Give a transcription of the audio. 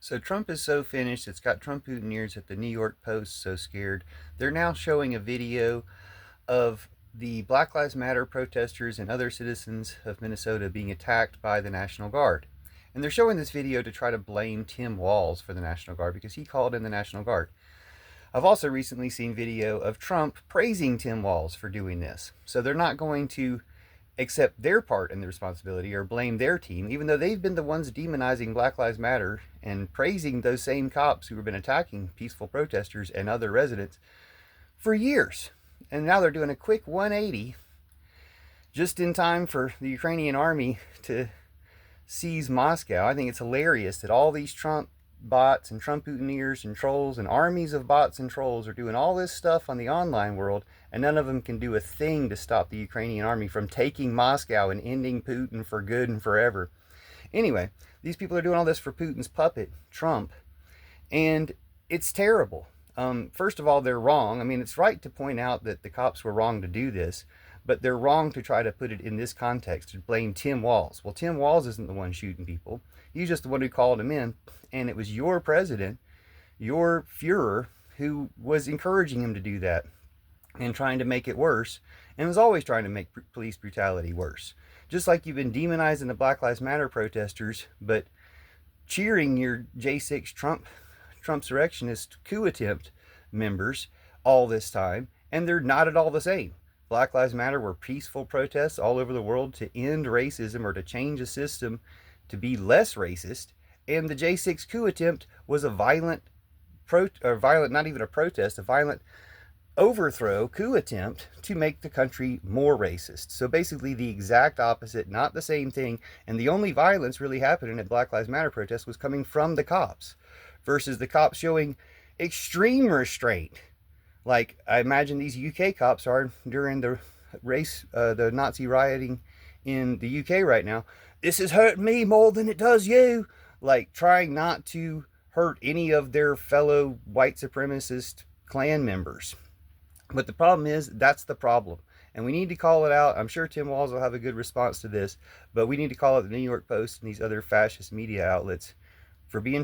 So Trump is so finished, it's got Trump Putin at the New York Post so scared. They're now showing a video of the Black Lives Matter protesters and other citizens of Minnesota being attacked by the National Guard. And they're showing this video to try to blame Tim Walz for the National Guard because he called in the National Guard. I've also recently seen video of Trump praising Tim Walz for doing this. So they're not going to accept their part in the responsibility or blame their team, even though they've been the ones demonizing Black Lives Matter and praising those same cops who have been attacking peaceful protesters and other residents for years. And now they're doing a quick 180 just in time for the Ukrainian army to seize Moscow. I think it's hilarious that all these Trump bots and Trump Putineers and trolls and armies of bots and trolls are doing all this stuff on the online world, and none of them can do a thing to stop the Ukrainian army from taking Moscow and ending Putin for good and forever. Anyway, these people are doing all this for Putin's puppet, Trump, and it's terrible. First of all, they're wrong. I mean, it's right to point out that the cops were wrong to do this, but they're wrong to try to put it in this context, to blame Tim Walz. Well, Tim Walz isn't the one shooting people. He's just the one who called him in, and it was your president, your Fuhrer, who was encouraging him to do that and trying to make it worse, and was always trying to make police brutality worse. Just like you've been demonizing the Black Lives Matter protesters, but cheering your J6 Trumpsurrectionist coup attempt members all this time, and they're not at all the same. Black Lives Matter were peaceful protests all over the world to end racism or to change a system to be less racist, and the J6 coup attempt was a violent not even a protest, a violent overthrow coup attempt to make the country more racist. So basically the exact opposite, not the same thing, and the only violence really happening at Black Lives Matter protests was coming from the cops, versus the cops showing extreme restraint, like I imagine these UK cops are during the Nazi rioting in the UK right now. This is hurting me more than it does you. Like trying not to hurt any of their fellow white supremacist Klan members. But the problem is, that's the problem. And we need to call it out. I'm sure Tim Walz will have a good response to this, but we need to call out the New York Post and these other fascist media outlets for being